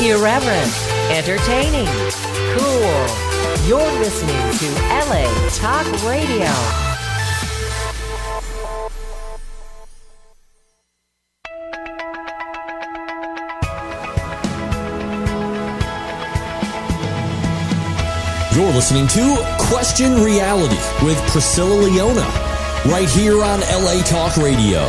Irreverent, entertaining, cool. You're listening to LA Talk Radio. You're listening to Question Reality with Priscilla Leona, right here on LA Talk Radio.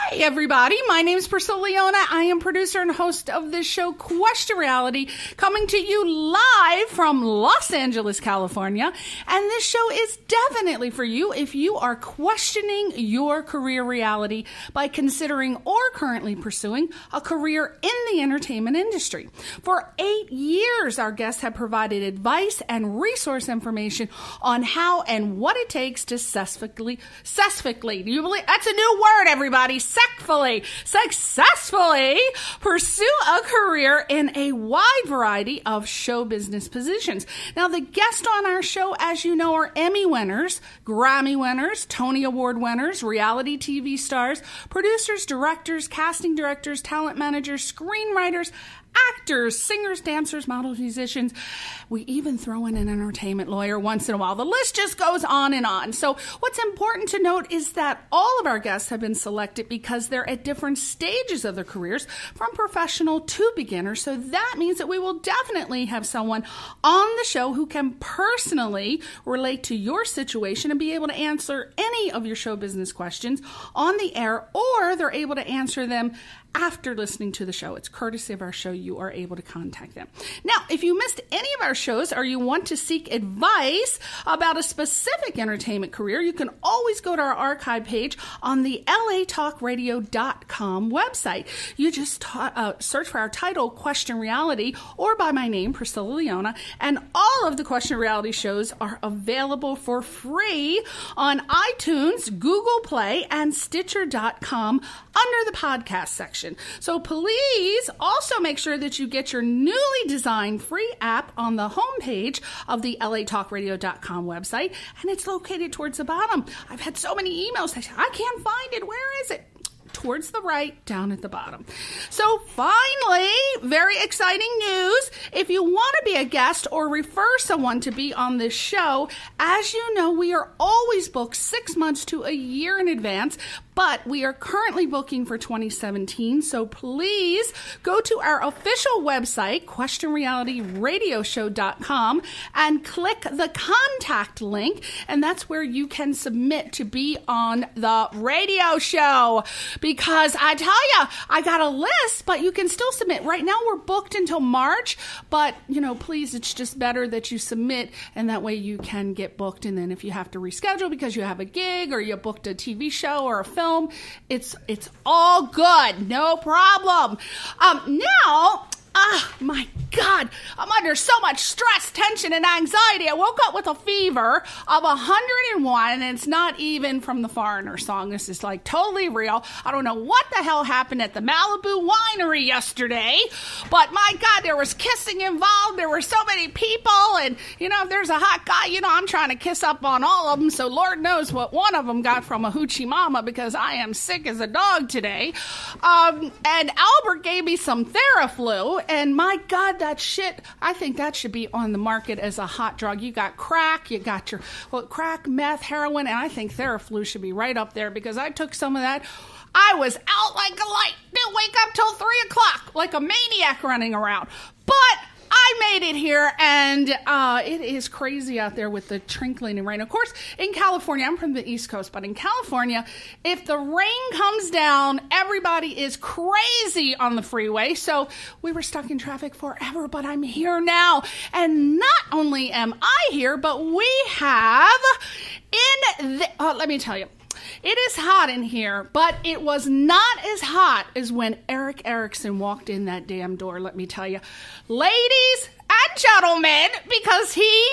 Hi, everybody. My name is Priscilla Leona. I am producer and host of this show, Question Reality, coming to you live from Los Angeles, California. And this show is definitely for you if you are questioning your career reality by considering or currently pursuing a career in the entertainment industry. For 8 years, our guests have provided advice and resource information on how and what it takes to successfully, do you believe that's a new word, everybody? Successfully pursue a career in a wide variety of show business positions. Now, the guests on our show, as you know, are Emmy winners, Grammy winners, Tony Award winners, reality TV stars, producers, directors, casting directors, talent managers, screenwriters, actors, singers, dancers, models, musicians. We even throw in an entertainment lawyer once in a while. The list just goes on and on. So what's important to note is that all of our guests have been selected because they're at different stages of their careers, from professional to beginner. So that means that we will definitely have someone on the show who can personally relate to your situation and be able to answer any of your show business questions on the air, or they're able to answer them after listening to the show. It's courtesy of our show. You are able to contact them. Now, if you missed any of our shows or you want to seek advice about a specific entertainment career, you can always go to our archive page on the latalkradio.com website. You just search for our title, Question Reality, or by my name, Priscilla Leona, and all of the Question Reality shows are available for free on iTunes, Google Play, and Stitcher.com under the podcast section. So please also make sure that you get your newly designed free app on the homepage of the latalkradio.com website, and it's located towards the bottom. I've had so many emails that say, I can't find it. Where is it? Towards the right, down at the bottom. So finally, very exciting news. If you want to be a guest or refer someone to be on this show, as you know, we are always booked 6 months to a year in advance, but we are currently booking for 2017. So please go to our official website, questionrealityradioshow.com, and click the contact link. And that's where you can submit to be on the radio show. Because I tell you, I got a list, but you can still submit. Right now we're booked until March, but please, it's just better that you submit, and that way you can get booked. And then if you have to reschedule because you have a gig or you booked a TV show or a film, it's all good, no problem. Now, my God, I'm under so much stress, tension, and anxiety. I woke up with a fever of 101, and it's not even from the Foreigner song. This is like totally real. I don't know what the hell happened at the Malibu Winery yesterday, but my God, there was kissing involved. There were so many people, and, if there's a hot guy, I'm trying to kiss up on all of them, so Lord knows what one of them got from a hoochie mama, because I am sick as a dog today. And Albert gave me some Theraflu, and my God, that shit, I think that should be on the market as a hot drug. You got crack, you got your crack, meth, heroin, and I think Theraflu should be right up there, because I took some of that. I was out like a light. Didn't wake up till 3 o'clock like a maniac running around. But I made it here, and it is crazy out there with the trickling rain. Of course, in California, I'm from the East Coast, but in California, if the rain comes down, everybody is crazy on the freeway. So we were stuck in traffic forever, but I'm here now. And not only am I here, but we have let me tell you, it is hot in here, but it was not as hot as when Eric Erickson walked in that damn door, let me tell you. Ladies and gentlemen, because he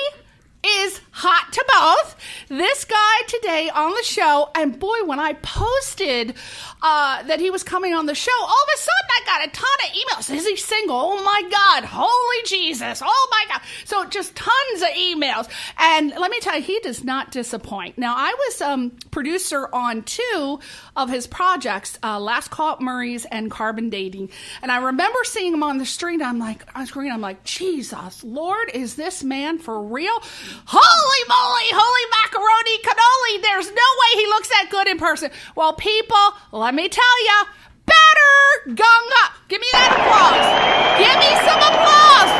is hot to both. This guy today on the show, and boy, when I posted that he was coming on the show, all of a sudden I got a ton of emails. Is he single? Oh my God. Holy Jesus. Oh my God. So just tons of emails. And let me tell you, he does not disappoint. Now, I was producer on 2 of his projects, Last Call at Murray's and Carbon Dating. And I remember seeing him on the street. I'm like, Jesus, Lord, is this man for real? Holy moly, holy macaroni cannoli. There's no way he looks that good in person. Well, people, let me tell you, better gung up. Give me that applause. Give me some applause.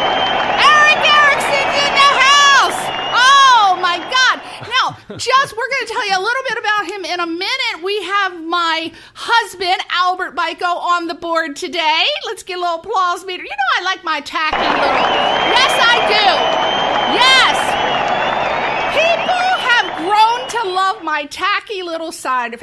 Eric Erickson's in the house. Oh my God. Now, we're going to tell you a little bit about him in a minute. We have my husband, Albert Bico, on the board today. Let's get a little applause meter. You know I like my tacky little... Yes, I do. Yes. People have grown to love my tacky little side.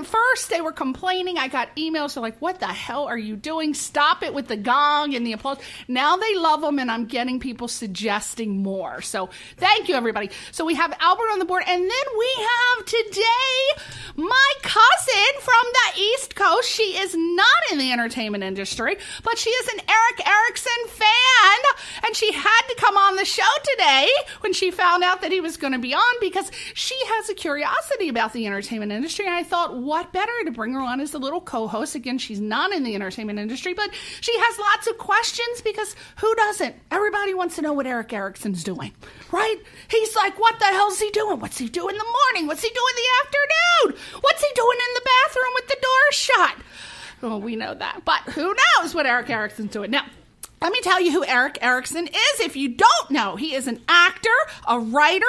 First they were complaining. I got emails. They're like, what the hell are you doing? Stop it with the gong and the applause. Now they love them, and I'm getting people suggesting more. So thank you, everybody. So we have Albert on the board, and then we have today my cousin from the East Coast. She is not in the entertainment industry, but she is an Eric Erickson fan, and she had to come on the show today when she found out that he was going to be on, because she has a curiosity about the entertainment industry, and I thought, what better to bring her on as a little co-host. Again, she's not in the entertainment industry, but she has lots of questions, because who doesn't? Everybody wants to know what Eric Erickson's doing, right? He's like, what the hell's he doing? What's he doing in the morning? What's he doing in the afternoon? What's he doing in the bathroom with the door shut? Well, we know that, but who knows what Eric Erickson's doing? Now, let me tell you who Eric Erickson is. If you don't know, he is an actor, a writer,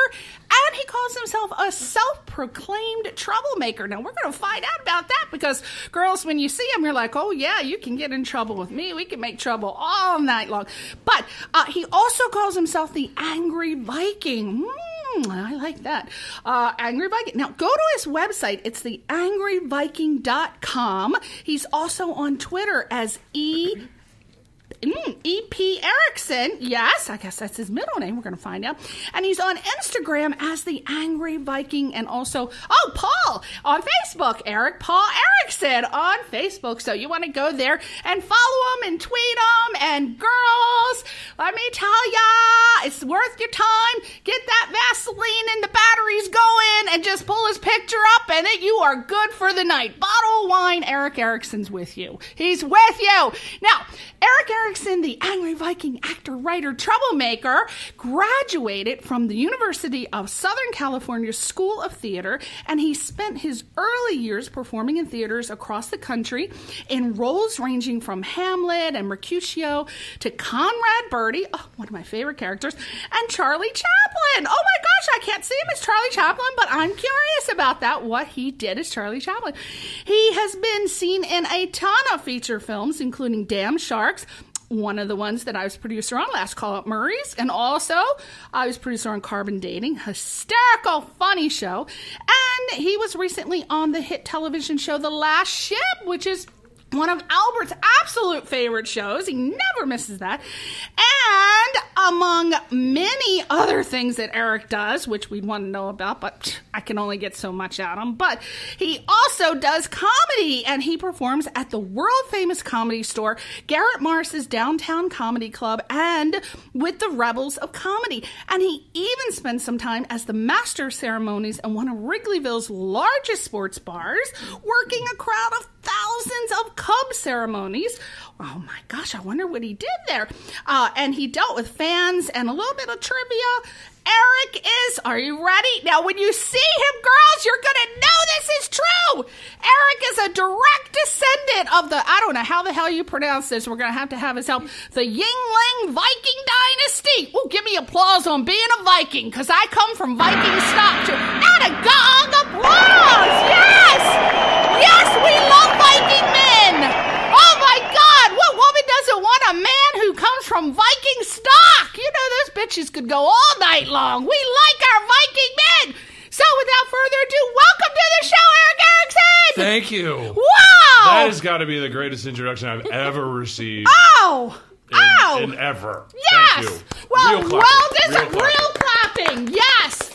and he calls himself a self-proclaimed troublemaker. Now, we're going to find out about that, because, girls, when you see him, you're like, oh, yeah, you can get in trouble with me. We can make trouble all night long. But he also calls himself the Angry Viking. I like that. Angry Viking. Now, go to his website. It's theangryviking.com. He's also on Twitter as E.P. Erickson. Yes, I guess that's his middle name. We're going to find out. And he's on Instagram as the Angry Viking, and also, Paul on Facebook. Eric Paul Erickson on Facebook. So you want to go there and follow him and tweet him. And girls, let me tell ya, it's worth your time. Get that Vaseline and the batteries going, and just pull his picture up, and you are good for the night. Bottle of wine. Eric Erickson's with you. He's with you. Now, Eric Erickson, the Angry Viking actor, writer, troublemaker, graduated from the University of Southern California School of Theater, and he spent his early years performing in theaters across the country in roles ranging from Hamlet and Mercutio to Conrad Birdie, one of my favorite characters, and Charlie Chaplin. Oh my gosh, I can't see him as Charlie Chaplin, but I'm curious about that, what he did as Charlie Chaplin. He has been seen in a ton of feature films, including Damn Sharks, one of the ones that I was producer on, Last Call at Murray's, and also I was producer on Carbon Dating, hysterical, funny show. And he was recently on the hit television show The Last Ship, which is one of Albert's absolute favorite shows. He never misses that. And among many other things that Eric does, which we'd want to know about, but I can only get so much out of him, but he also does comedy, and he performs at the world-famous Comedy Store, Garrett Morris's Downtown Comedy Club, and with the Rebels of Comedy. And he even spends some time as the master of ceremonies in one of Wrigleyville's largest sports bars, working a crowd of thousands of Cub ceremonies. Oh my gosh, I wonder what he did there. And he dealt with fans and a little bit of trivia. Eric is, are you ready? Now, when you see him, girls, you're going to know this is true. Eric is a direct descendant of the, I don't know how the hell you pronounce this. We're going to have his help. The Yingling Viking Dynasty. Oh, give me applause on being a Viking, because I come from Viking stock too. And a gong applause. Yes. Yes, we love Viking men. Oh my God, what woman doesn't want a man who comes from Viking stock? You know, those bitches could go all night long. We like our Viking men. So without further ado, welcome to the show, Eric Erickson. Thank you. Wow. That has got to be the greatest introduction I've ever received. Oh. In ever. Yes. Thank you. Well, real well, this is real clapping. Yes.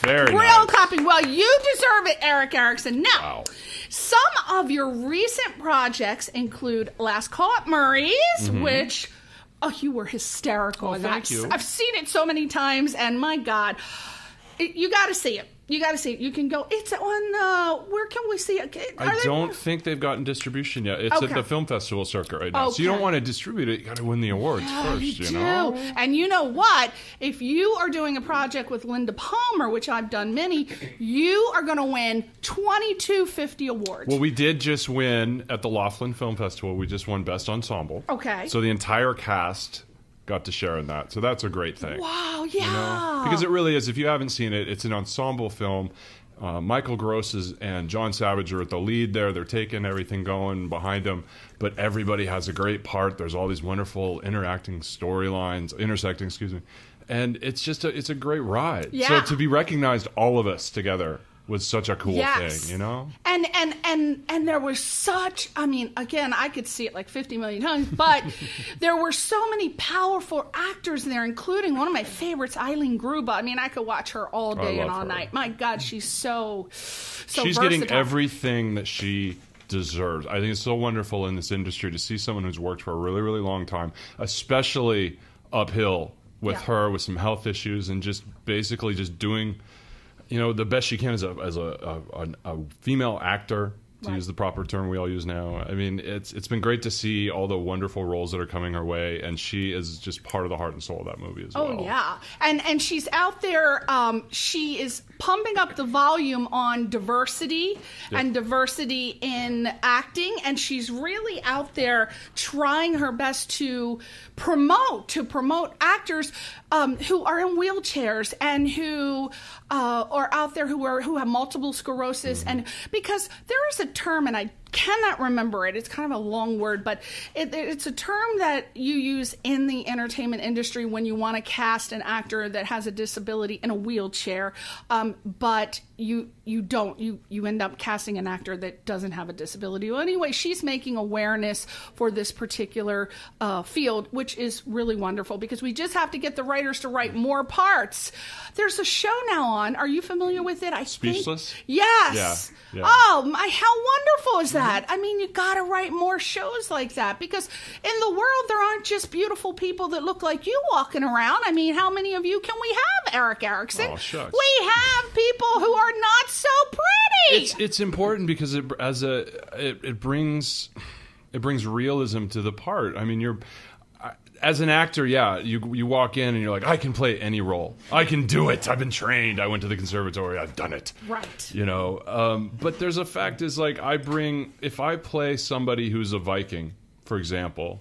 Very Real nice. copy. Well, you deserve it, Eric Erickson. Now, Wow. some of your recent projects include Last Call at Murray's, which, you were hysterical in that. Thank you. I've seen it so many times, and my God, you got to see it. You got to see it. You can go. It's on. Where can we see it? I don't think they've gotten distribution yet. It's at the film festival circuit right now. So you don't want to distribute it. You got to win the awards first. You know. And you know what? If you are doing a project with Linda Palmer, which I've done many, you are going to win 2250 awards. Well, we did just win at the Laughlin Film Festival. We just won Best Ensemble. Okay. So the entire cast got to share in that. So that's a great thing. Wow, yeah. You know? Because it really is. If you haven't seen it, it's an ensemble film. Michael Gross and John Savage are at the lead there. They're taking everything going behind them. But everybody has a great part. There's all these wonderful intersecting storylines. And it's just it's a great ride. Yeah. So to be recognized, all of us together, was such a cool thing, you know? And there was such, I mean, again, I could see it like 50 million times, but there were so many powerful actors in there, including one of my favorites, Eileen Gruba. I mean, I could watch her all day and all her. night. My God, she's so She's versatile. getting everything that she deserves. I think it's so wonderful in this industry to see someone who's worked for a really, really long time, especially uphill with her, with some health issues, and just basically just doing, you know, the best she can as a female actor, to use the proper term we all use now. I mean, it's been great to see all the wonderful roles that are coming her way, and she is just part of the heart and soul of that movie as well. Oh, yeah. And she's out there, she is pumping up the volume on diversity and diversity in acting, and she's really out there trying her best to promote actors who are in wheelchairs and who are out there who have multiple sclerosis. And because there is a term, and I cannot remember it. It's kind of a long word, but it's a term that you use in the entertainment industry when you want to cast an actor that has a disability in a wheelchair, but you end up casting an actor that doesn't have a disability. Well, anyway, she's making awareness for this particular field, which is really wonderful, because we just have to get the writers to write more parts. There's a show now on. Are you familiar with it? Speechless? Yes. Yeah. Oh, my, how wonderful is that? I mean, you got to write more shows like that, because in the world there aren't just beautiful people that look like you walking around. I mean, how many of you can we have, Eric Erickson? Oh, shucks. We have people who are not so pretty. It's important because it brings realism to the part. I mean, as an actor, you walk in and you're like, I can play any role. I can do it. I've been trained. I went to the conservatory. I've done it. Right. You know, but there's a fact is, like, if I play somebody who's a Viking, for example,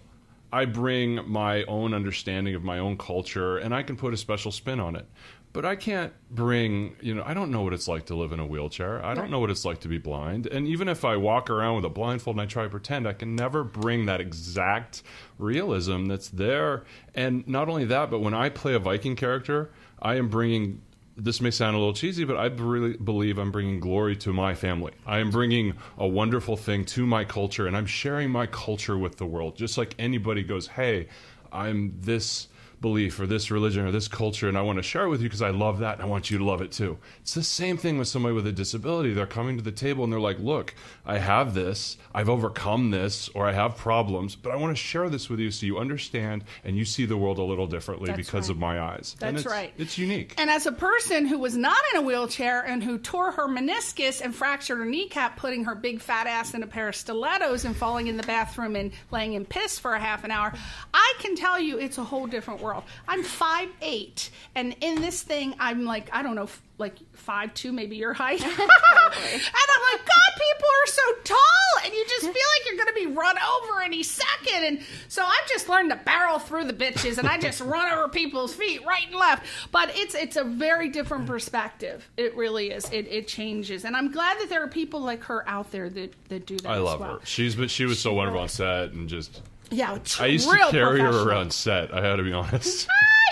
I bring my own understanding of my own culture, and I can put a special spin on it. But I can't bring, I don't know what it's like to live in a wheelchair. I don't know what it's like to be blind. And even if I walk around with a blindfold and I try to pretend, I can never bring that exact realism that's there. And not only that, but when I play a Viking character, I am bringing, this may sound a little cheesy, but I really believe I'm bringing glory to my family. I am bringing a wonderful thing to my culture, and I'm sharing my culture with the world. Just like anybody goes, hey, I'm this belief or this religion or this culture, and I want to share it with you because I love that and I want you to love it too. It's the same thing with somebody with a disability. They're coming to the table and they're like, look, I have this, I've overcome this, or I have problems, but I want to share this with you so you understand and you see the world a little differently because of my eyes. That's right. It's unique. And as a person who was not in a wheelchair and who tore her meniscus and fractured her kneecap putting her big fat ass in a pair of stilettos and falling in the bathroom and laying in piss for a half an hour, I can tell you it's a whole different world. I'm 5'8", and in this thing, I'm like, I don't know, like 5'2", maybe your height. And I'm like, God, people are so tall, and you just feel like you're going to be run over any second. And so I've just learned to barrel through the bitches, and I just run over people's feet right and left. But it's a very different perspective. It really is. It changes. And I'm glad that there are people like her out there that do that. I love as well. her. She was so wonderful on set, and just... Yeah, I used to carry her around set, I had to be honest.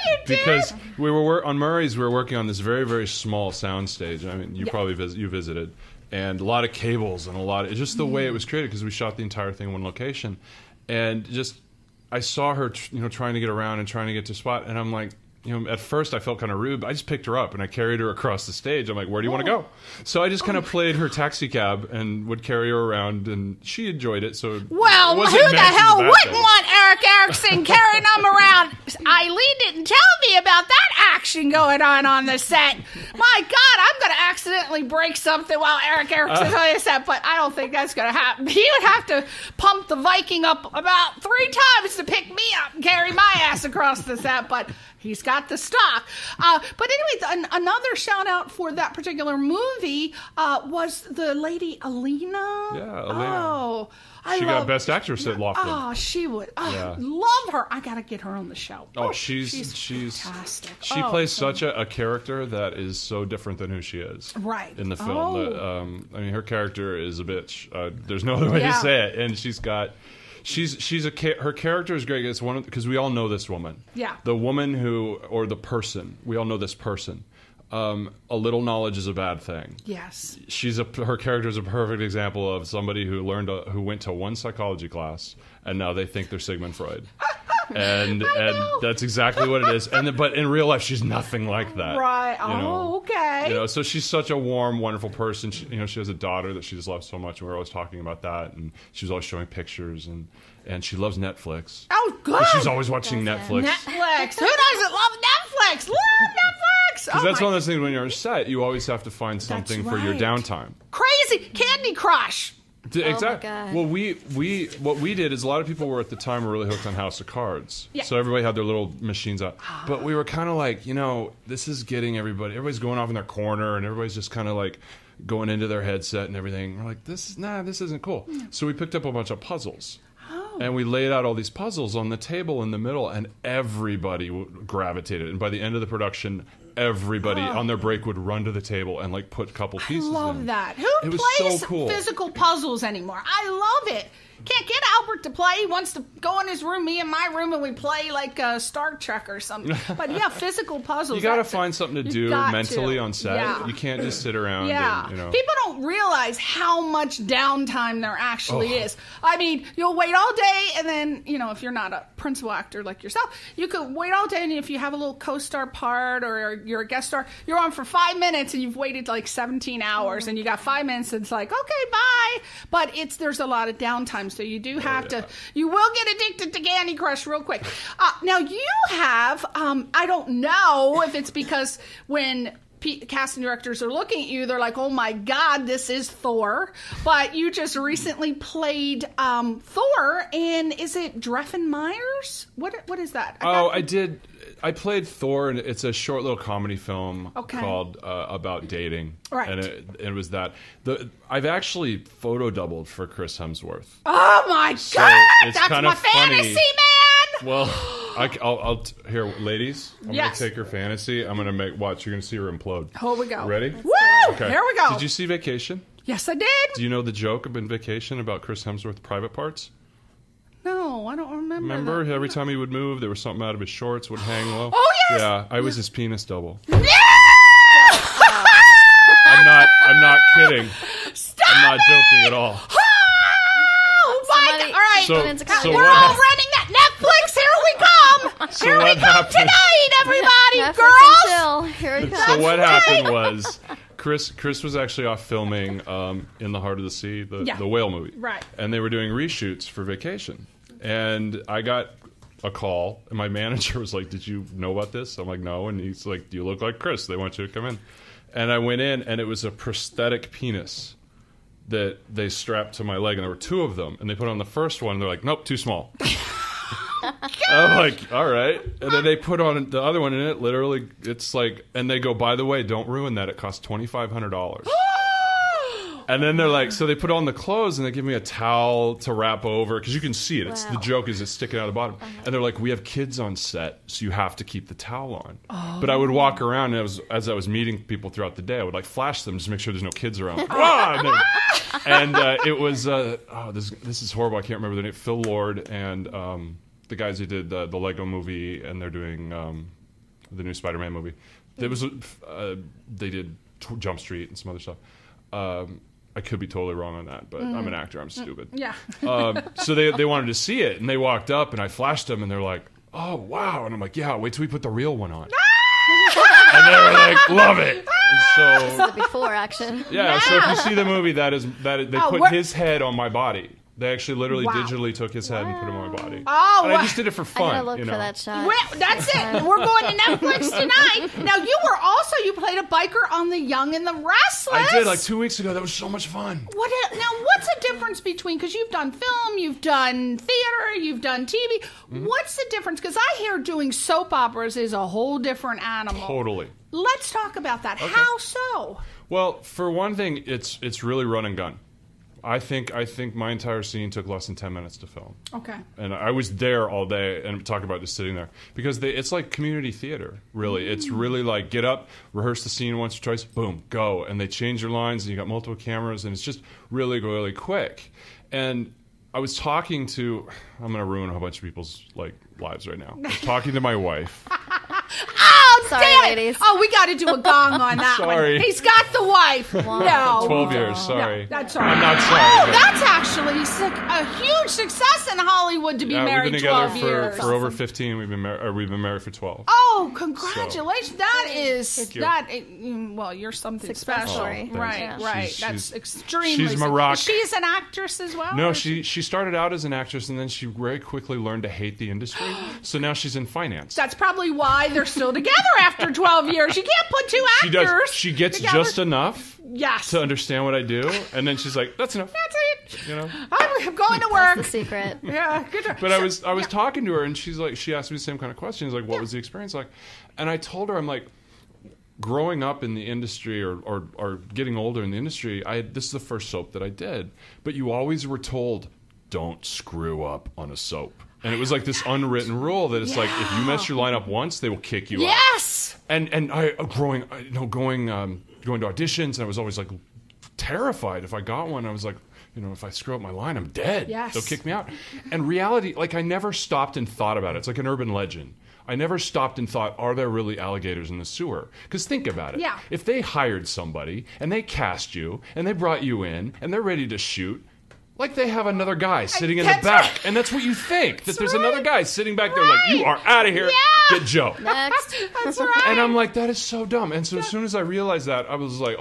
You did? Because we were on Murray's, we were working on this very, very small sound stage. I mean, you probably visited, and a lot of cables and it's just the way it was created, because we shot the entire thing in one location, and just I saw her, trying to get around and trying to get to spot, and I'm like, at first I felt kind of rude, but I just picked her up and I carried her across the stage. I'm like, where do you want to go? So I just kind of played her taxi cab and would carry her around, and she enjoyed it. So well, who the hell wouldn't want Eric Erickson carrying them around? Eileen didn't tell me about that action going on the set. My God, I'm going to accidentally break something while Eric Erickson's on the set, but I don't think that's going to happen. He would have to pump the Viking up about 3 times to pick me up and carry my ass across the set, but he's got the stock. But anyway, another shout out for that particular movie was the lady Alina. Yeah, Alina. Oh, she got Best Actress at Lofton. Oh, she would. Love her. I got to get her on the show. Oh, she's fantastic. She plays such a character that is so different than who she is. Right. In the film. I mean, her character is a bitch. There's no other way to say it. And her character is great. It's because we all know this woman. Yeah. The woman or the person. We all know this person. A little knowledge is a bad thing. Yes. Her character is a perfect example of somebody who went to one psychology class and now they think they're Sigmund Freud. And that's exactly what it is. But in real life, she's nothing like that. Right. Okay. So she's such a warm, wonderful person. She has a daughter that she just loves so much, and we're always talking about that. And she was always showing pictures, and she loves Netflix. Oh, good. She's always watching Netflix. Netflix. Who doesn't love Netflix? Love Netflix. Because that's one of those things when you're on set, you always have to find something for your downtime. Crazy. Candy Crush. Exactly. Well, what we did is a lot of people were at the time really hooked on House of Cards. Yeah. So everybody had their little machines out. But we were kind of like, this is getting everybody's going off in their corner, and everybody's just kind of like going into their headset and everything. We're like, this isn't cool. So we picked up a bunch of puzzles. And we laid out all these puzzles on the table in the middle, and everybody gravitated. And by the end of the production, everybody on their break would run to the table and like put a couple pieces in. I love that. Who plays physical puzzles anymore? I love it. Can't get Albert to play. He wants to go in his room, me in my room, and we play like Star Trek or something. But yeah, physical puzzles. You got to find something to do mentally on set. Yeah. You can't just sit around. Yeah. And, people don't realize how much downtime there actually is. I mean, you'll wait all day, and then if you're not a principal actor like yourself, you could wait all day, and if you have a little co-star part or you're a guest star, you're on for 5 minutes, and you've waited like 17 hours, and you got 5 minutes, and it's like, okay, bye. But there's a lot of downtime. So you do have to, you will get addicted to Candy Crush real quick. Now you have, I don't know if it's because when casting directors are looking at you, they're like, oh my God, this is Thor. But you just recently played Thor in, is it Dreffen Myers? What is that? I did. I played Thor, and it's a short little comedy film called about dating. Right. And it was that. I've actually photo doubled for Chris Hemsworth. Oh my God! That's my fantasy, man! Well, I'll here, ladies. I'm going to take her fantasy. I'm going to watch. You're going to see her implode. Here we go. Ready? Woo! Okay. Here we go. Did you see Vacation? Yes, I did. Do you know the joke in Vacation about Chris Hemsworth's private parts? No, I don't remember. Remember, every time he would move, there was something out of his shorts would hang low. Oh yes. Yeah, I was his penis double. Yeah! I'm not kidding. Stop I'm not joking at all. Oh my God! All right, so we're all running that Netflix. Here we come. Here we come tonight, everybody, girls. Here it comes. So what happened was, Chris was actually off filming In the Heart of the Sea, the whale movie. Right. And they were doing reshoots for Vacation. And I got a call, and my manager was like, did you know about this? I'm like, no. And he's like, you look like Chris. They want you to come in. And I went in, and it was a prosthetic penis that they strapped to my leg. And there were 2 of them. And they put on the first one, and they're like, nope, too small. I'm like, all right. And then they put on the other one, and it literally, it's like, and they go, by the way, don't ruin that. It costs $2,500. And then they're like, so they put on the clothes, and they give me a towel to wrap over, because you can see it. It's the joke is it's sticking out of the bottom. And they're like, we have kids on set, so you have to keep the towel on. But I would walk around, and as I was meeting people throughout the day, I would like flash them just to make sure there's no kids around. And it was this is horrible. I can't remember their name. Phil Lord and the guys who did the Lego movie, and they're doing the new Spider-Man movie. There was they did Jump Street and some other stuff. I could be totally wrong on that, but I'm an actor. I'm stupid. Yeah. So they wanted to see it, and they walked up, and I flashed them, and they're like, oh, wow. And I'm like, yeah, wait till we put the real one on. And they were like, love it. And so The before action. yeah, so if you see the movie, they put his head on my body. They actually literally digitally took his head and put him on my body. Oh, and I just did it for I fun. gotta look for that shot. That's it. We're going to Netflix tonight. Now, you played a biker on The Young and the Restless. I did, like 2 weeks ago. That was so much fun. Now, what's the difference between, because you've done film, you've done theater, you've done TV. Mm-hmm. What's the difference? Because I hear doing soap operas is a whole different animal. Totally. Let's talk about that. Okay. How so? Well, for one thing, it's really run and gun. I think my entire scene took less than 10 minutes to film. Okay. And I was there all day and talking about just sitting there. Because it's like community theater, really. It's really like get up, rehearse the scene once or twice, boom, go. And they change your lines and you got multiple cameras and it's just really, really quick. And I was talking to, I'm going to ruin a whole bunch of people's lives right now. I was talking to my wife. Oh, Sorry, damn it. ladies. Oh, we got to do a gong on that Sorry. one. He's got the wife. No. 12 years, sorry. No, that's all right. I'm not sorry. Oh, but- that's actually a huge success in Hollywood to be married we've been together 12 years. for over 15. We've been married for 12. Oh, congratulations! That is you. that. Well, you're something Success special, story. Oh, right? thanks. Right. She's- That's extremely. she's my rock. She's an actress as well. No, or she started out as an actress and then she very quickly learned to hate the industry. So now she's in finance. That's probably why they're still together after 12 years. You can't put two She actors. does. She gets together. just enough Yes. to understand what I do, and then she's like, "That's enough." That's it. You know. I'm going to That's work. the secret. Yeah, good job. But I was talking to her, and she asked me the same kind of questions, like, "What was the experience like?" And I told her, I'm like, growing up in the industry or getting older in the industry, this is the first soap that I did. But you always were told, don't screw up on a soap. And it was like this unwritten rule that it's like, if you mess your line up once, they will kick you out. Yes. And I going to auditions, and I was always like terrified if I got one. I was like, if I screw up my line, I'm dead. Yes. They'll kick me out. And reality, like I never stopped and thought about it. It's like an urban legend. I never stopped and thought, are there really alligators in the sewer? Because think about it. Yeah. If they hired somebody and they cast you and they brought you in and they're ready to shoot, like they have another guy sitting in the That's back. right. And that's what you think. That there's right. another guy sitting back there like, you are out of here. Yeah. Get Joe. Next. That's right. And I'm like, that is so dumb. And so as soon as I realized that, I was like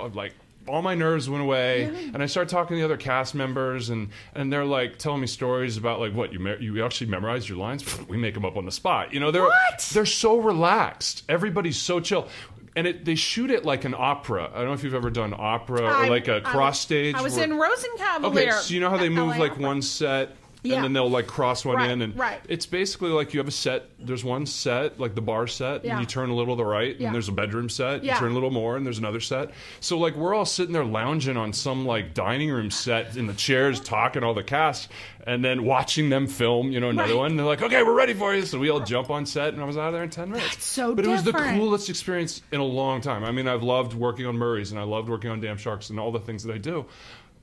all my nerves went away, and I started talking to the other cast members, and they're like telling me stories about like, what, you actually memorized your lines? We make them up on the spot. They're so relaxed. Everybody's so chill. And they shoot it like an opera. I don't know if you've ever done opera or like a cross stage. I was in Rosencavalier. Okay, so you know how they move LA like opera. one set, Yeah. and then they'll like cross one Right, in, and right. it's basically like you have a set. There's one set, like the bar set, Yeah. and you turn a little to the right, Yeah. and there's a bedroom set. Yeah. You turn a little more, and there's another set. So like we're all sitting there lounging on some like dining room set in the chairs, talking all the cast, and then watching them film. Another Right. one. And they're like, "Okay, we're ready for you." So we all jump on set, and I was out of there in 10 minutes. That's so But it was the different. coolest experience in a long time. I mean, I've loved working on Murray's, and I loved working on Damn Sharks, and all the things that I do.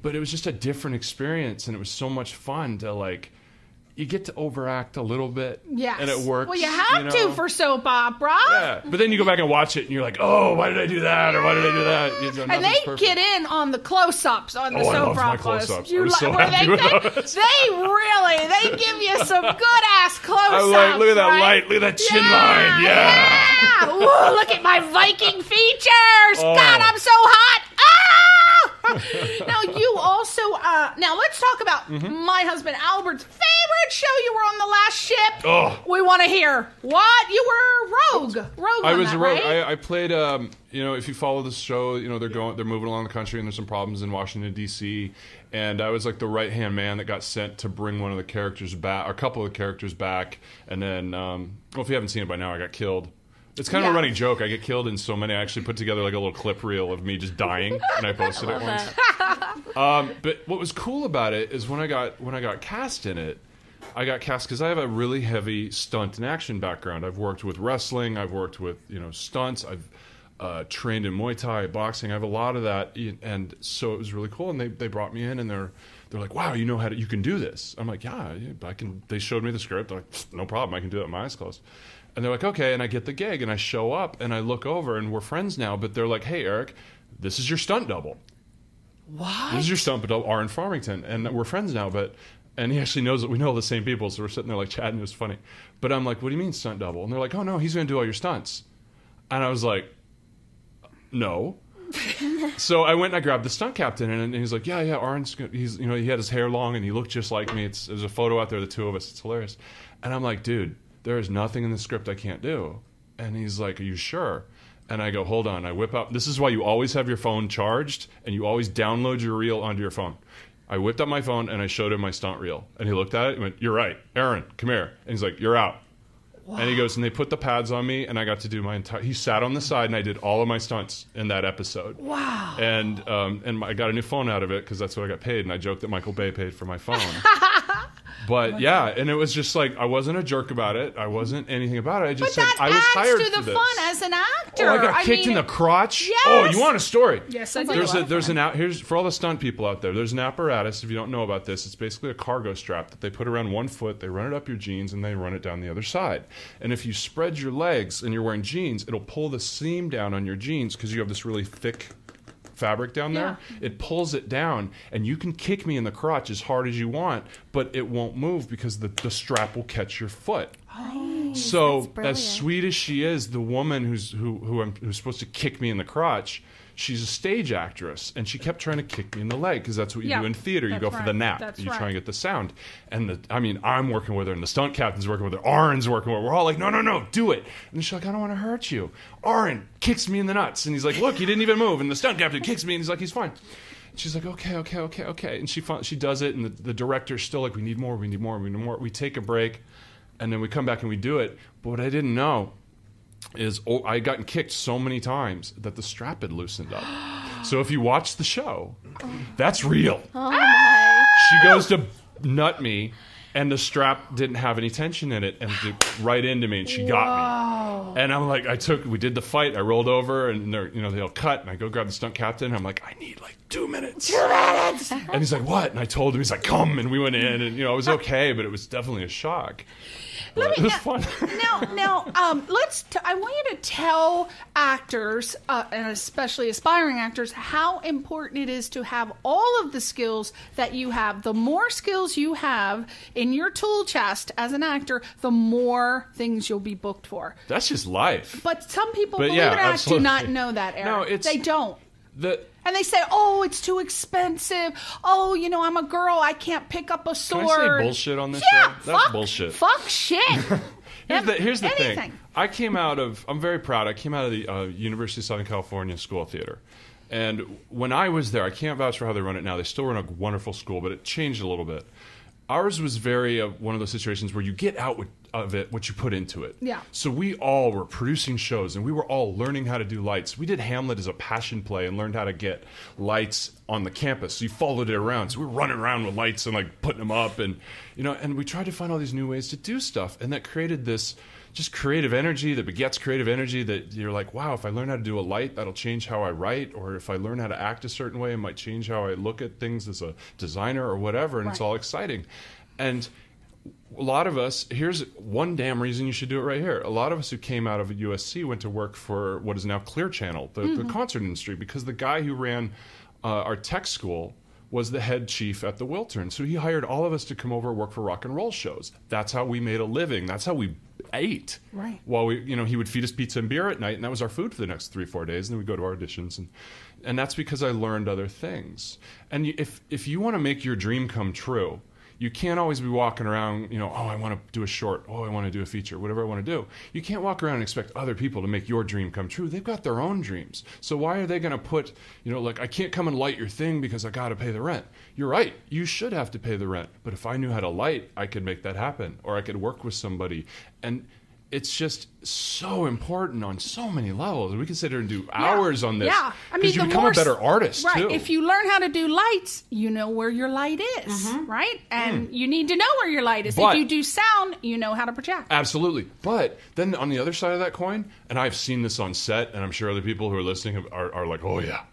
But it was just a different experience, and it was so much fun to like. You get to overact a little bit, Yes. and it works. Well, you have to for soap opera. Yeah, but then you go back and watch it, and you're like, "Oh, why did I do that? Or why did I do that?" And they get in on the close-ups on the Oh, I soap loved my operas. close-ups. You I was so well, happy with those. They give you some good-ass close-ups. I'm like, look at that right? light, look at that chin line, yeah. Ooh, look at my Viking features. Oh. God, I'm so hot. Ah! Now you also now let's talk about my husband Albert's favorite show. You were on the last ship. Oh. We want to hear what you were rogue. I on was that, a rogue. Right? I played. If you follow the show, they're moving along the country, and there's some problems in Washington D.C. And I was like the right hand man that got sent to bring one of the characters back, or a couple of the characters back. And then, if you haven't seen it by now, I got killed. It's kind of a running joke. I get killed in so many. I actually put together like a little clip reel of me just dying, and I posted it once. But what was cool about it is when I got cast in it, I got cast because I have a really heavy stunt and action background. I've worked with wrestling. I've worked with stunts. I've trained in Muay Thai, boxing. I have a lot of that, and so it was really cool. And they brought me in, and they're like, "Wow, you can do this." I'm like, "Yeah, I can." They showed me the script. They're like, "No problem, I can do it with my eyes closed." And they're like, "Okay," and I get the gig, and I show up, and I look over, and we're friends now. But they're like, "Hey, Eric, this is your stunt double." What? This is your stunt double, Aaron Farmington, and we're friends now. But And he actually knows that we know the same people, so we're sitting there like chatting. It was funny. But I'm like, what do you mean stunt double? And they're like, oh, no, he's going to do all your stunts. And I was like, no. So I went and I grabbed the stunt captain, and he's like, yeah, Aaron's good. He's, he had his hair long, and he looked just like me. There's a photo out there, the two of us. It's hilarious. And I'm like, dude, there is nothing in the script I can't do. And he's like, are you sure? And I go, hold on. I whip up. This is why you always have your phone charged, and you always download your reel onto your phone. I whipped up my phone, and I showed him my stunt reel. And he looked at it and went, you're right. Aaron, come here. And he's like, you're out. Wow. And he goes, and they put the pads on me, and I got to do my entire... He sat on the side, and I did all of my stunts in that episode. Wow. And I got a new phone out of it, because that's what I got paid, and I joked that Michael Bay paid for my phone. But yeah, and it was just like, I wasn't a jerk about it. I wasn't anything about it. I just said I was hired for this. But that adds to the fun as an actor. Oh, I got kicked in the crotch. Yes. Oh, you want a story? Yes, I do. Here's for all the stunt people out there. There's an apparatus. If you don't know about this, it's basically a cargo strap that they put around one foot. They run it up your jeans and they run it down the other side. And if you spread your legs and you're wearing jeans, it'll pull the seam down on your jeans because you have this really thick fabric down there. It pulls it down, and you can kick me in the crotch as hard as you want, but it won't move because the strap will catch your foot. Oh, so as sweet as she is, the woman who's supposed to kick me in the crotch, she's a stage actress, and she kept trying to kick me in the leg because that's what you do in theater. You go for the nap. You try and get the sound. And I'm working with her, and the stunt captain's working with her. Aaron's working with her. We're all like, no, do it. And she's like, I don't want to hurt you. Aaron kicks me in the nuts, and he's like, look, you didn't even move. And the stunt captain kicks me, and he's like, he's fine. She's like, okay. And she does it, and the director's still like, we need more. We take a break, and then we come back and we do it. But what I didn't know is I gotten kicked so many times that the strap had loosened up. So if you watch the show, that's real. Oh my. She goes to nut me, and the strap didn't have any tension in it, and right into me, and she got me. And I'm like, we did the fight. I rolled over, and they'll cut, and I go grab the stunt captain, and I'm like, I need like 2 minutes. 2 minutes. And he's like, what? And I told him, he's like, come, and we went in, and it was okay, but it was definitely a shock. It was fun. Now, I want you to tell actors, and especially aspiring actors, how important it is to have all of the skills that you have. The more skills you have in your tool chest as an actor, the more things you'll be booked for. That's just life. But some people, believe it or not, do not know that, Aaron. No, they don't. And they say, oh, it's too expensive. Oh, I'm a girl. I can't pick up a sword. Can I say bullshit on this show? That's bullshit. Fuck shit. Here's the thing. I'm very proud. I came out of the University of Southern California School of Theater. And when I was there, I can't vouch for how they run it now. They still run a wonderful school, but it changed a little bit. Ours was very one of those situations where you get out of it what you put into it. Yeah. So we all were producing shows, and we were all learning how to do lights. We did Hamlet as a passion play and learned how to get lights on the campus. So you followed it around. So we were running around with lights and like putting them up, and and we tried to find all these new ways to do stuff, and that created this just creative energy that begets creative energy that you're like, wow, if I learn how to do a light, that'll change how I write, or if I learn how to act a certain way, it might change how I look at things as a designer or whatever, and it's all exciting. And a lot of us, here's one damn reason you should do it right here. A lot of us who came out of USC went to work for what is now Clear Channel, the concert industry, because the guy who ran our tech school was the head chief at the Wiltern. So he hired all of us to come over and work for rock and roll shows. That's how we made a living. That's how we ate. Right. While he would feed us pizza and beer at night, and that was our food for the next 3-4 days. And then we'd go to our auditions, and that's because I learned other things. And if you want to make your dream come true, you can't always be walking around, oh, I want to do a short. Oh, I want to do a feature, whatever I want to do. You can't walk around and expect other people to make your dream come true. They've got their own dreams. So why are they going to put, like, I can't come and light your thing because I got to pay the rent. You're right. You should have to pay the rent. But if I knew how to light, I could make that happen. Or I could work with somebody. And it's just so important on so many levels. We can sit here and do hours on this. Yeah, because you become a better artist, too. If you learn how to do lights, you know where your light is, right? And you need to know where your light is. If you do sound, you know how to project. Absolutely. But then on the other side of that coin, and I've seen this on set, and I'm sure other people who are listening are like, oh, yeah.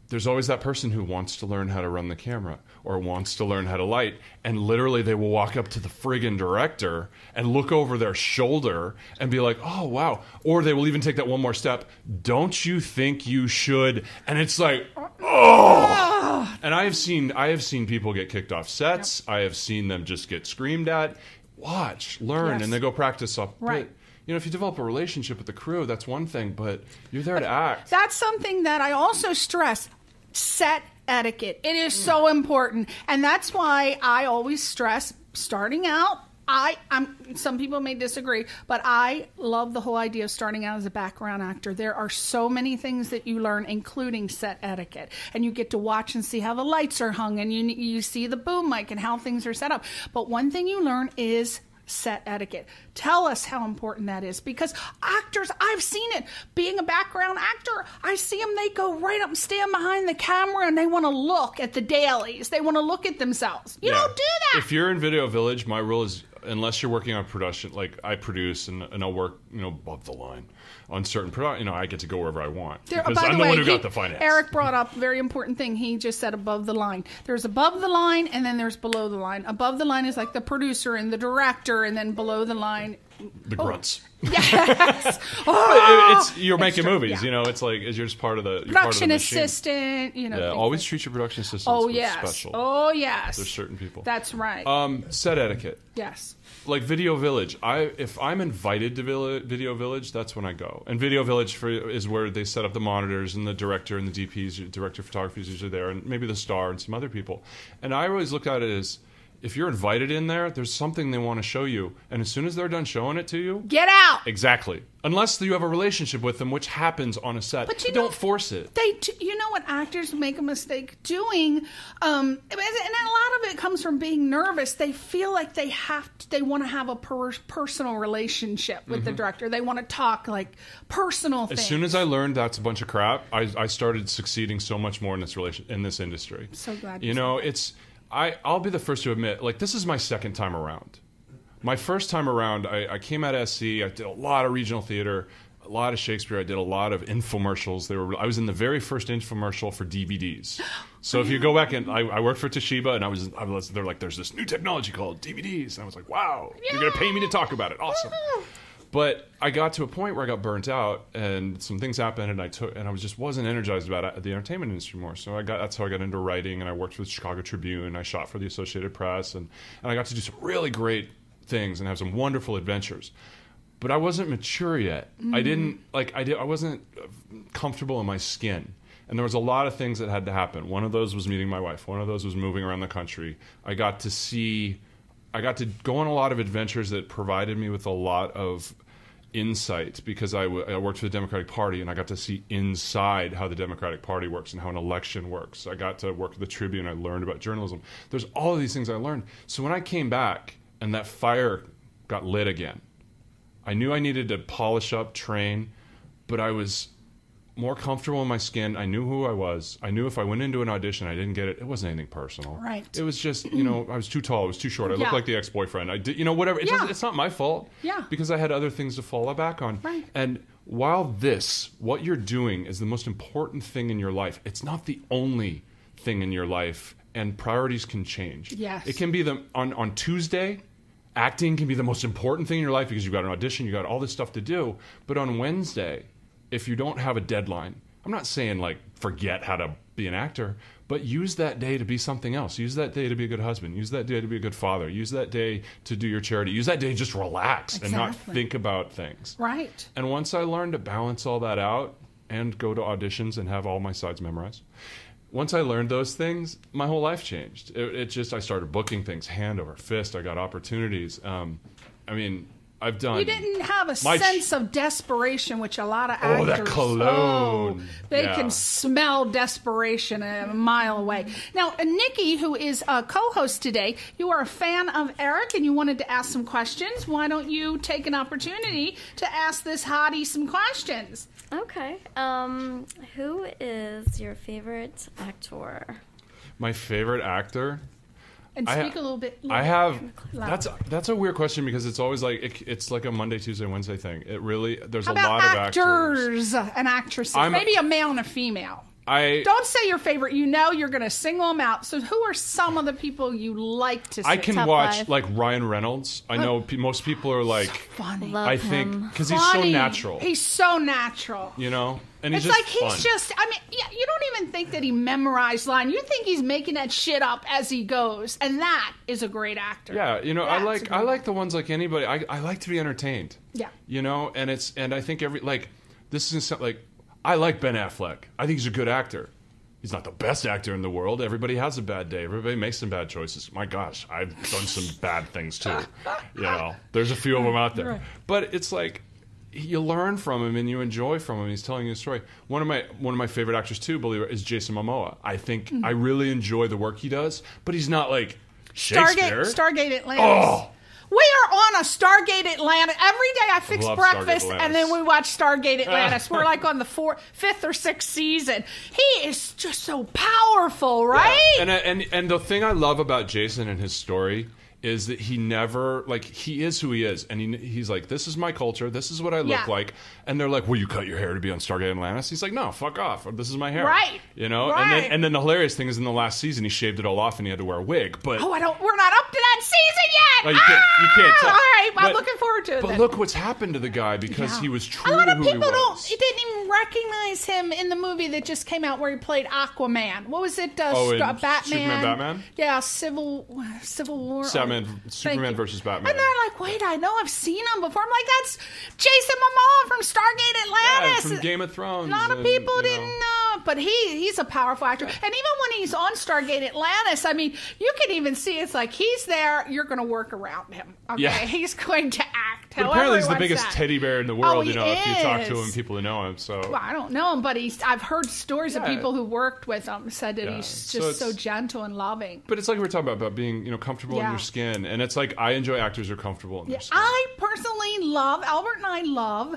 There's always that person who wants to learn how to run the camera or wants to learn how to light, and literally they will walk up to the friggin' director and look over their shoulder and be like, oh, wow. Or they will even take that one more step. Don't you think you should? And it's like, oh. And I have seen people get kicked off sets. Yep. I have seen them just get screamed at. Watch, learn, and they go practice up. Right. But, you know, if you develop a relationship with the crew, that's one thing, but you're there to act. That's something that I also stress. Set etiquette. It is so important. And that's why I always stress starting out. Some people may disagree, but I love the whole idea of starting out as a background actor. There are so many things that you learn, including set etiquette. And you get to watch and see how the lights are hung, and you see the boom mic and how things are set up. But one thing you learn is set etiquette. Tell us how important that is, because actors, I've seen it. Being a background actor, I see them, they go right up and stand behind the camera and they want to look at the dailies. They want to look at themselves. You don't do that. If you're in Video Village, my rule is, unless you're working on production, like I produce and I'll work, above the line on certain product, I get to go wherever I want because I'm the one who got the finance. Eric brought up a very important thing. He just said above the line. There's above the line and then there's below the line. Above the line is like the producer and the director, and then below the line, the grunts. Yes. You're making movies, it's like you're just part of the production part of the assistant. Always treat your production assistants special. Oh yes. There's certain people. That's right. Set etiquette. Yes. Like Video Village, if I'm invited to Video Village, that's when I go. And Video Village is where they set up the monitors, and the director and the DPs, director of photography is usually there, and maybe the star and some other people. And I always look at it as, if you're invited in there, there's something they want to show you. And as soon as they're done showing it to you, get out. Exactly. Unless you have a relationship with them, which happens on a set. But don't force it. You know what actors make a mistake doing? And a lot of it comes from being nervous. They feel like they want to have a personal relationship with the director. They want to talk like personal things. As soon as I learned that's a bunch of crap, I started succeeding so much more in this industry. So glad I'll be the first to admit, like, this is my second time around. My first time around, I came out of SC. I did a lot of regional theater, a lot of Shakespeare. I did a lot of infomercials. I was in the very first infomercial for DVDs. So if you go back and I worked for Toshiba, and they're like, there's this new technology called DVDs, and I was like, wow, you're gonna pay me to talk about it? Awesome. But I got to a point where I got burnt out, and some things happened, and I just wasn't energized about the entertainment industry more. So that's how I got into writing, and I worked for the Chicago Tribune. I shot for the Associated Press, and I got to do some really great things and have some wonderful adventures. But I wasn't mature yet. I wasn't comfortable in my skin. And there was a lot of things that had to happen. One of those was meeting my wife. One of those was moving around the country. I got to go on a lot of adventures that provided me with a lot of insight, because I worked for the Democratic Party, and I got to see inside how the Democratic Party works and how an election works. I got to work for the Tribune. I learned about journalism. There's all of these things I learned. So when I came back and that fire got lit again, I knew I needed to polish up, train, but I was more comfortable in my skin. I knew who I was. I knew if I went into an audition, I didn't get it. It wasn't anything personal. Right. It was just, I was too tall. I was too short. I looked like the ex-boyfriend. I did, whatever. It's not my fault. Yeah. Because I had other things to fall back on. Right. And while what you're doing is the most important thing in your life, it's not the only thing in your life, and priorities can change. Yes. It can be on Tuesday, acting can be the most important thing in your life because you've got an audition, you've got all this stuff to do. But on Wednesday, if you don't have a deadline, I'm not saying like forget how to be an actor, but use that day to be something else. Use that day to be a good husband. Use that day to be a good father. Use that day to do your charity. Use that day to just relax and not think about things. Right. And once I learned to balance all that out and go to auditions and have all my sides memorized, once I learned those things, my whole life changed. I started booking things hand over fist. I got opportunities. I've done. You didn't have a sense of desperation, which a lot of actors. Oh, that cologne! They can smell desperation a mile away. Now, Nikki, who is a co-host today, you are a fan of Eric, and you wanted to ask some questions. Why don't you take an opportunity to ask this hottie some questions? Okay. Who is your favorite actor? My favorite actor? And speak a little bit louder. I have. That's a weird question because it's always like it's like a Monday, Tuesday, Wednesday thing. It really there's a lot of actors and actresses. Maybe a male and a female. Don't say your favorite. You know you're going to single them out. So who are some of the people you like to see? I can watch like Ryan Reynolds. I know most people are like, funny. Love I him. think because he's so natural. He's so natural. You know, and he's It's just like fun. he's just. I mean, yeah, you don't even think that he memorized line. You think he's making that shit up as he goes, and that is a great actor. Yeah, you know, That's I like the ones like anybody. I like to be entertained. Yeah. You know, and I think this is like I like Ben Affleck. I think he's a good actor. He's not the best actor in the world. Everybody has a bad day. Everybody makes some bad choices. My gosh, I've done some bad things too. You know, there's a few of them out there. Right. But it's like you learn from him and you enjoy from him. He's telling you a story. One of my favorite actors too, believe it, is Jason Momoa. I think I really enjoy the work he does, but he's not like Shakespeare. Stargate Atlantis. Oh. We are on a Stargate Atlantis. Every day I fix love breakfast Stargate and then we watch Stargate Atlantis. We're like on the fifth or sixth season. He is just so powerful, right? Yeah. And the thing I love about Jason and his story is that he never, like, he is who he is. And he's like, this is my culture. This is what I look like. And they're like, will you cut your hair to be on Stargate Atlantis? He's like, no, fuck off. This is my hair. Right. You know? Right. And then the hilarious thing is in the last season, he shaved it all off and he had to wear a wig. But we're not up to that season yet. Oh, you can't tell. All right, I'm But- looking forward to it. But then. look what's happened to the guy because he was true a lot to of who he people was. didn't even recognize him in the movie that just came out where he played Aquaman. What was it? In Batman. Superman, Batman? Yeah, Civil War. Superman Thank you. versus Batman. And they're like, wait, I know I've seen him before. I'm like, that's Jason Momoa from Stargate Atlantis. Yeah, from Game of Thrones. A lot of people didn't know, but he's a powerful actor. And even when he's on Stargate Atlantis, I mean, you can even see it's like he's there. You're going to work around him. Okay, Yeah. he's going to act. But however apparently he's he the wants biggest to act. teddy bear in the world, he you know, if you talk to is. him, people who know him. So Well, I don't know him, but I've heard stories of Yeah. people who worked with him said that Yeah. he's So just so it's- gentle and loving. But it's like we're talking about being, you know, comfortable in Yeah. your skin, and it's like I enjoy actors who are comfortable in their skin. I personally love, Albert and I love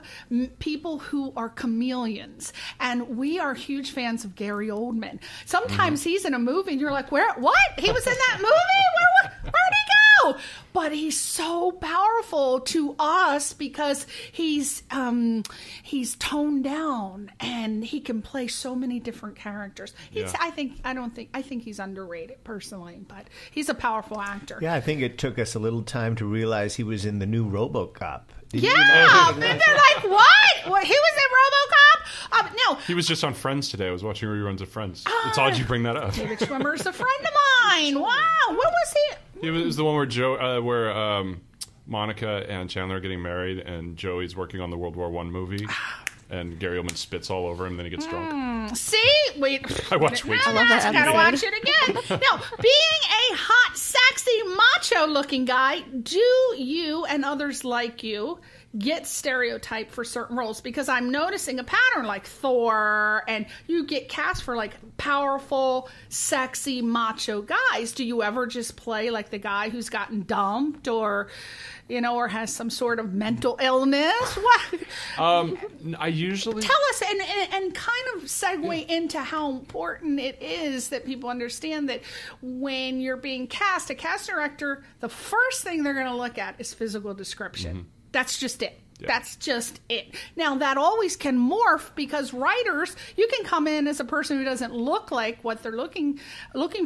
people who are chameleons. And we are huge fans of Gary Oldman. Sometimes he's in a movie and you're like, what? He was in that movie? Where'd he go? But he's so powerful to us because he's toned down and he can play so many different characters. I think he's underrated personally, but he's a powerful actor. Yeah, I think it took us a little time to realize he was in the new RoboCop. Did you know? Yeah, and they're like, what? He was in RoboCop? No. He was just on Friends today. I was watching reruns of Friends. It's odd you bring that up. David Schwimmer's a friend of mine. Wow, what was he? He was the one where Monica and Chandler are getting married, and Joey's working on the World War I movie, and Gary Oldman spits all over him, then he gets drunk. See? Wait. I watch way too I love much. that Gotta episode. watch it again. Now, being a hot, sexy, macho-looking guy, do you and others like you get stereotyped for certain roles? Because I'm noticing a pattern like Thor, and you get cast for like powerful, sexy, macho guys. Do you ever just play like the guy who's gotten dumped or, you know, or has some sort of mental illness? What? I usually Tell us and kind of segue into how important it is that people understand that when you're being cast, a cast director, the first thing they're going to look at is physical description. That's just it. Yeah. That's just it. Now, that always can morph because writers, you can come in as a person who doesn't look like what they're looking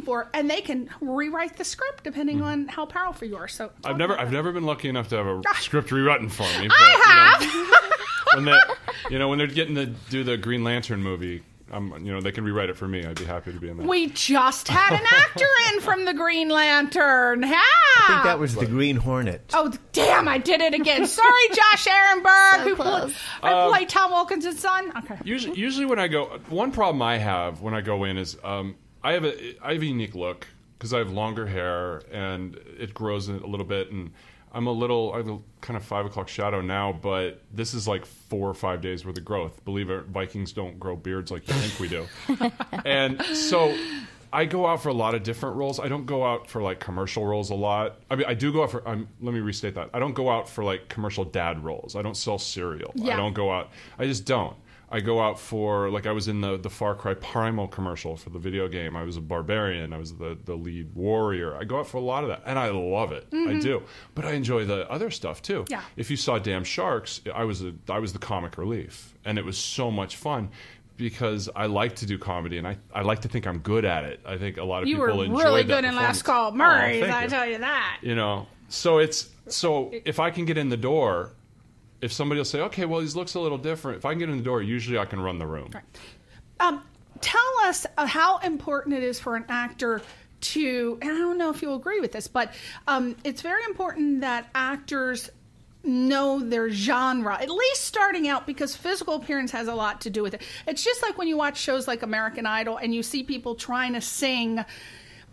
for, and they can rewrite the script depending on how powerful you are. So I've never been lucky enough to have a script rewritten for me. But, I have. when they're getting to do the Green Lantern movie, they can rewrite it for me. I'd be happy to be in that. We just had an actor in from the Green Lantern. Yeah. I think that was the Green Hornet. Oh, damn, I did it again. Sorry, Josh Ehrenberg, So who close. played Tom Wilkinson's son. Okay. Usually when I go, one problem I have when I go in is I have a unique look because I have longer hair and it grows a little bit, and I have a kind of 5 o'clock shadow now, but this is like 4 or 5 days worth of growth. Believe it, Vikings don't grow beards like you think we do. And so I go out for a lot of different roles. I don't go out for like commercial roles a lot. I mean, I do go out for, let me restate that. I don't go out for like commercial dad roles. I don't sell cereal. Yeah. I don't go out. I just don't. I go out for, like, I was in the Far Cry Primal commercial for the video game. I was a barbarian. I was the lead warrior. I go out for a lot of that, and I love it. I do. But I enjoy the other stuff, too. Yeah. If you saw Damn Sharks, I was the comic relief, and it was so much fun because I like to do comedy, and I like to think I'm good at it. I think a lot of You people were enjoy really that good in Last Call Murray's, I tell you that. You know, so if I can get in the door, if somebody will say, okay, well, he looks a little different. If I can get in the door, usually I can run the room. Right. Tell us how important it is for an actor to, and I don't know if you'll agree with this, but it's very important that actors know their genre, at least starting out, because physical appearance has a lot to do with it. It's just like when you watch shows like American Idol and you see people trying to sing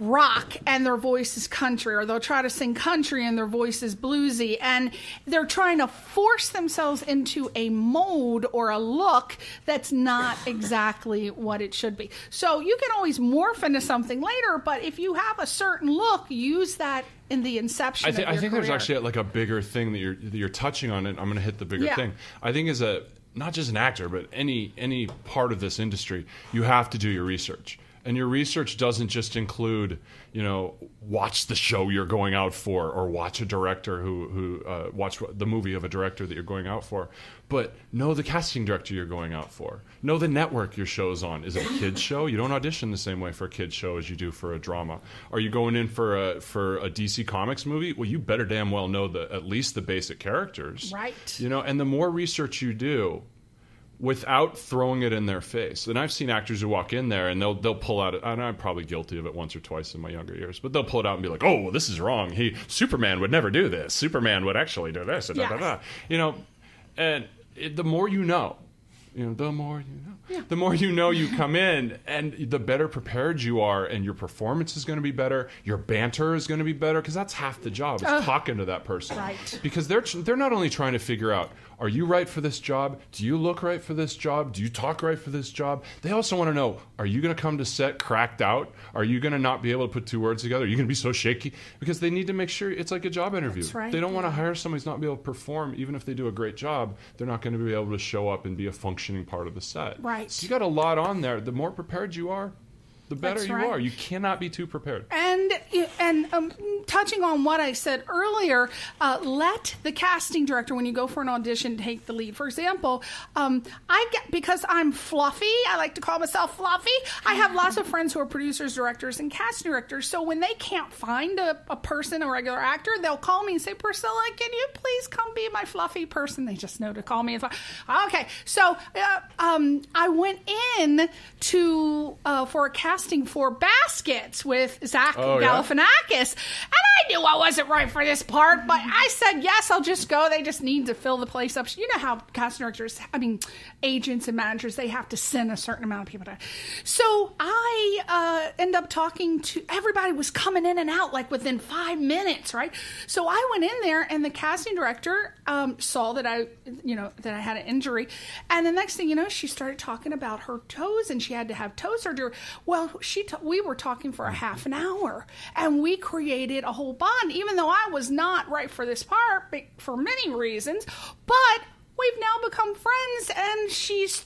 rock and their voice is country, or they'll try to sing country and their voice is bluesy, and they're trying to force themselves into a mold or a look that's not exactly what it should be. So you can always morph into something later, but if you have a certain look, use that in the inception of your I think career. there's actually like a bigger thing that you're touching on, and I'm going to hit the bigger thing. I think as not just an actor, but any part of this industry, you have to do your research. And your research doesn't just include, watch the show you're going out for, or watch a director watch the movie of a director that you're going out for, but know the casting director you're going out for. Know the network your show's on. Is it a kid's show? You don't audition the same way for a kid's show as you do for a drama. Are you going in for a DC Comics movie? Well, you better damn well know at least the basic characters. Right. And the more research you do, without throwing it in their face. And I've seen actors who walk in there and they'll pull out, and I'm probably guilty of it once or twice in my younger years, but they'll pull it out and be like, oh, well, this is wrong. Superman would never do this. Superman would actually do this. Yes. And the more you know, the more you know. Yeah. The more you come in, and the better prepared you are, and your performance is going to be better, your banter is going to be better, because that's half the job, is talking to that person. Right. Because they're not only trying to figure out, are you right for this job? Do you look right for this job? Do you talk right for this job? They also want to know, are you going to come to set cracked out? Are you going to not be able to put two words together? Are you going to be so shaky? Because they need to make sure it's like a job interview. That's right. They don't want to hire somebody who's not be able to perform. Even if they do a great job, they're not going to be able to show up and be a functioning part of the set. Right. So you got a lot on there. The more prepared you are, the better That's you right. are. You cannot be too prepared. And touching on what I said earlier, let the casting director, when you go for an audition, take the lead. For example, because I'm fluffy, I like to call myself fluffy. I have lots of friends who are producers, directors, and casting directors. So when they can't find a person, a regular actor, they'll call me and say, Priscilla, can you please come be my fluffy person? They just know to call me. Okay. So I went in for a casting for Baskets with Zach Galifianakis, and I knew I wasn't right for this part, but I said, yes, I'll just go. They just need to fill the place up. You know how casting directors, agents and managers, they have to send a certain amount of people to. So I end up talking to, everybody was coming in and out like within 5 minutes, right? So I went in there, and the casting director saw that I had an injury, and the next thing you know, she started talking about her toes, and she had to have toe surgery. Well, we were talking for a half an hour, and we created a whole bond, even though I was not right for this part for many reasons, but we've now become friends, and she's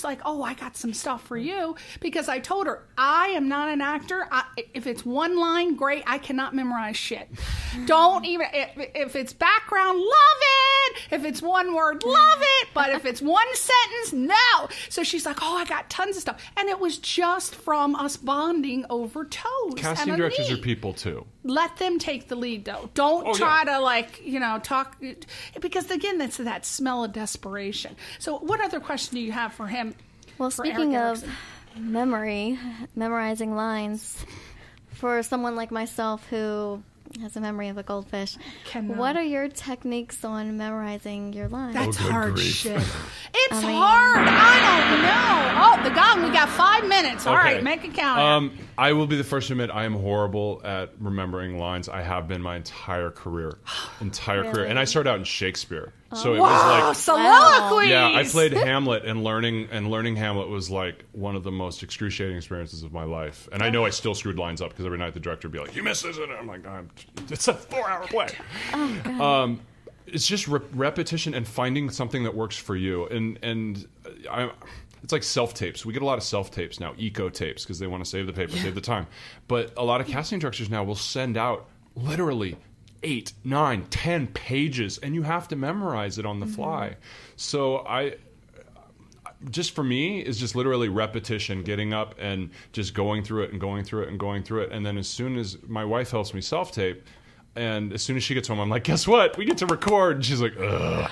like, oh, I got some stuff for you, because I told her, I am not an actor. If it's one line, great. I cannot memorize shit. Don't even, if it's background, love it. If it's one word, love it. But if it's one sentence, no. So she's like, oh, I got tons of stuff. And it was just from us bonding over toes. Casting directors are people too. Let them take the lead, though. Don't try to talk, because again, that's that smell of desperation. So what other question do you have for him? Well, speaking of memorizing lines, for someone like myself who has a memory of a goldfish, what are your techniques on memorizing your lines? That's hard shit. It's hard. I don't know. Oh, the gong. We got 5 minutes. All right, make it count. I will be the first to admit I am horrible at remembering lines. I have been my entire career. Really? And I started out in Shakespeare. So it was like soliloquies. Yeah, I played Hamlet, and learning Hamlet was like one of the most excruciating experiences of my life. And I know I still screwed lines up, because every night the director would be like, "You missed this," and I'm like, "It's a 4-hour play." Oh, God. It's just repetition and finding something that works for you. And it's like self-tapes. We get a lot of self-tapes now, eco-tapes, because they want to save the paper, save the time. But a lot of casting directors now will send out literally 8, 9, 10 pages, and you have to memorize it on the fly. So just for me, is just literally repetition, getting up and just going through it and going through it and going through it. And then as soon as my wife helps me self-tape, and as soon as she gets home, I'm like, guess what? We get to record. And she's like, ugh.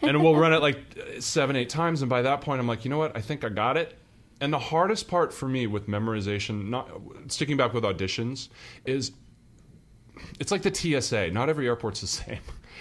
And we'll run it like 7-8 times. And by that point, I'm like, you know what? I think I got it. And the hardest part for me with memorization, not sticking back with auditions, is it's like the TSA. Not every airport's the same.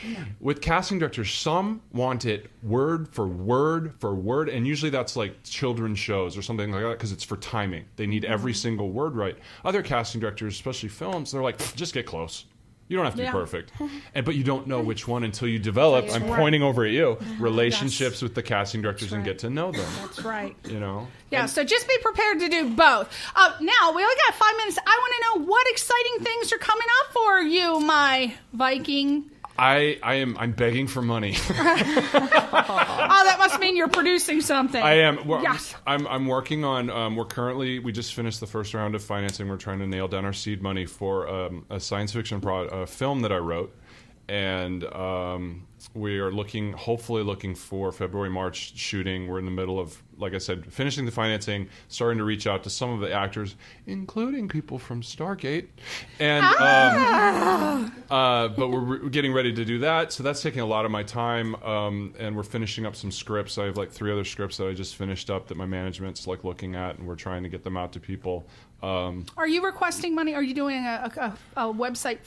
Yeah. With casting directors, some want it word for word for word, and usually that's like children's shows or something like that because it's for timing. They need every single word right. Other casting directors, especially films, they're like, just get close. You don't have to be perfect. But you don't know which one until you develop, I'm pointing over at you, relationships with the casting directors and get to know them. That's right. You know? Yeah, so just be prepared to do both. Now, we only got 5 minutes. I want to know what exciting things are coming up for you, my Viking. I'm begging for money. Oh, that must mean you're producing something. I am. Well, yes. I'm working on. We just finished the first round of financing. We're trying to nail down our seed money for a science fiction film that I wrote, and we are hopefully looking for February, March shooting. We're in the middle of, like I said, finishing the financing, starting to reach out to some of the actors, including people from Stargate, and but we're getting ready to do that. So that's taking a lot of my time, and we're finishing up some scripts. I have like 3 other scripts that I just finished up that my management's like looking at, and we're trying to get them out to people. Are you requesting money? Are you doing a website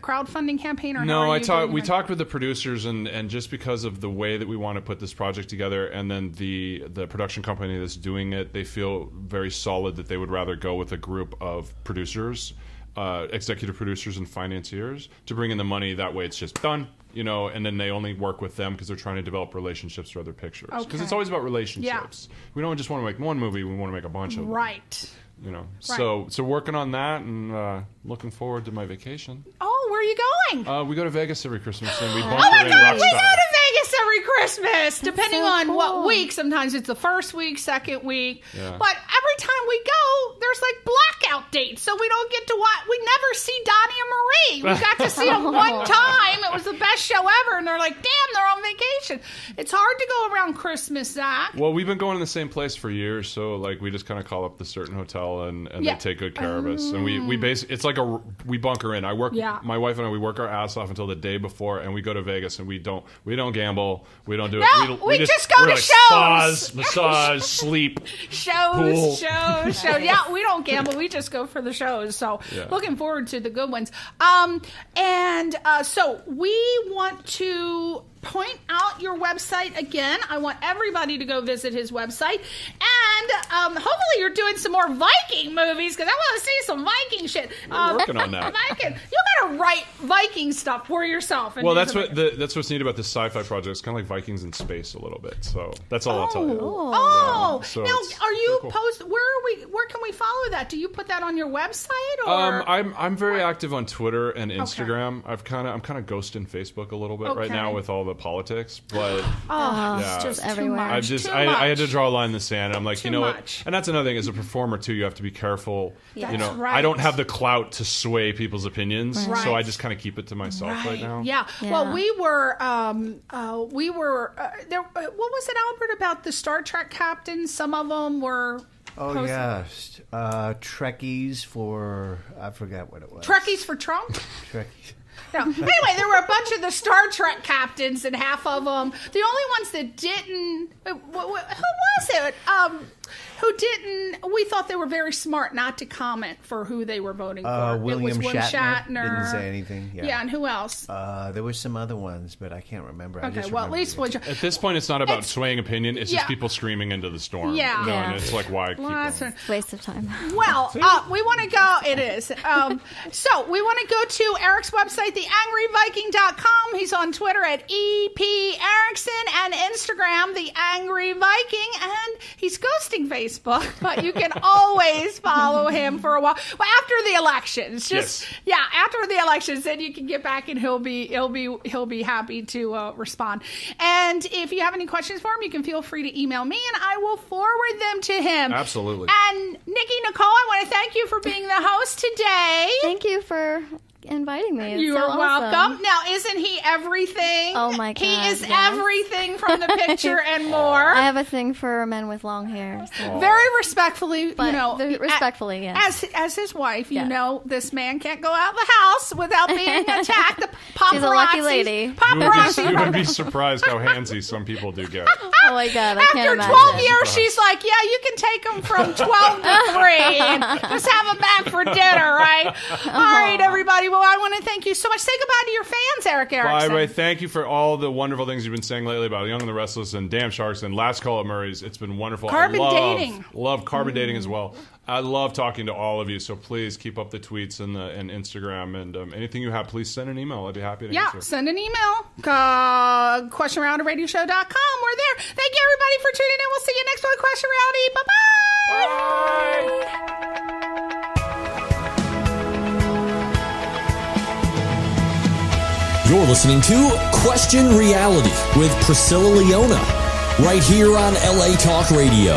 crowdfunding campaign? Or no, we talked with the producers, and just because of the way that we want to put this project together, and then the production company that's doing it, they feel very solid that they would rather go with a group of producers, executive producers and financiers to bring in the money. That way it's just done. You know, and then they only work with them because they're trying to develop relationships for other pictures. Because it's always about relationships. Yeah. We don't just want to make one movie; we want to make a bunch of them. Right. You know, right. So working on that and looking forward to my vacation. Oh, where are you going? We go to Vegas every Christmas and we bunker Oh my in God, we go Rockstar. to Vegas every Christmas, depending on what week. Sometimes it's the first week, second week. Yeah. But every time we go, there's like blackout dates, so we don't get to watch. We never see Donnie and Marie. We got to see them one time. It was the best show ever, and they're like, damn, they're on vacation. It's hard to go around Christmas, Zach. Well, we've been going to the same place for years, so like we just kind of call up the certain hotel and they take good care of us. And we basically, it's like we bunker in. My wife and I, we work our ass off until the day before, and we go to Vegas and we don't gamble. We don't do it. No, we just go to like shows. Spas, massage, sleep, shows. Yeah, we don't gamble. We just go for the shows. So looking forward to the good ones. So we want to point out your website again. I want everybody to go visit his website. And hopefully you're doing some more Viking movies, because I want to see some Viking shit. We're working on that. Viking. You got to write Viking stuff for yourself. Well, that's what's neat about this sci-fi project. It's kind of like Vikings in space a little bit. So that's all I'll tell you. Oh. So now, are you cool. Where can we follow that? Do you put that on your website? Or? I'm very active on Twitter and Instagram. Okay. I'm kind of ghosting Facebook a little bit right now with all the politics, but it's just everywhere. I had to draw a line in the sand. I'm like, you know what? And that's another thing. As a performer too, you have to be careful. Yeah. You know, right. I don't have the clout to sway people's opinions, so I just kind of keep it to myself right now. Yeah. Well, we were there. What was it, Albert, about the Star Trek captains? Some of them were. Oh, yes. Trekkies for, I forgot what it was. Trekkies for Trump? Trekkies. No. Anyway, there were a bunch of the Star Trek captains, and half of them, the only ones that didn't, who was it? Who didn't, we thought they were very smart not to comment for who they were voting for. William it was Shatner. Didn't say anything. Yeah, and who else? There were some other ones, but I can't remember. Okay, well, at least at this point, it's not about swaying opinion. It's just people screaming into the storm. Yeah. And it's like, why keep going? Waste of time. Well, we want to go, it is. So we want to go to Eric's website, theangryviking.com. He's on Twitter at EP Erickson and Instagram, The Angry Viking, and he's ghosting Facebook, but you can always follow him for a while. Well, after the elections, after the elections, then you can get back and he'll be happy to respond. And if you have any questions for him, you can feel free to email me, and I will forward them to him. Absolutely. And Nikki Nicole, I want to thank you for being the host today. Thank you for inviting me. It's You so are awesome. welcome. Now, isn't he everything? Oh my God, He is yes. everything from the picture and more. I have a thing for men with long hair. So. Very respectfully, But respectfully, yes. As his wife, you Yes. know, this man can't go out of the house without being attacked. The paparazzi. She's a lucky lady. Paparazzi. You would be surprised how handsy some people do get. Oh my God, I can't After imagine. 12 years, she's like, yeah, you can take them from 12 to 3 and just have them back for dinner, right? All right, everybody. Well, I want to thank you so much. Say goodbye to your fans, Eric Erickson. By the way, thank you for all the wonderful things you've been saying lately about Young and the Restless and Damn Sharks and Last Call at Murray's. It's been wonderful. Carbon I dating. Love carbon dating as well. I love talking to all of you, so please keep up the tweets and Instagram, and anything you have, please send an email. I'd be happy to answer. Send an email. QuestionRealityRadioshow.com. We're there. Thank you, everybody, for tuning in. We'll see you next week. Question Reality. Bye-bye. You're listening to Question Reality with Priscilla Leona, right here on LA Talk Radio.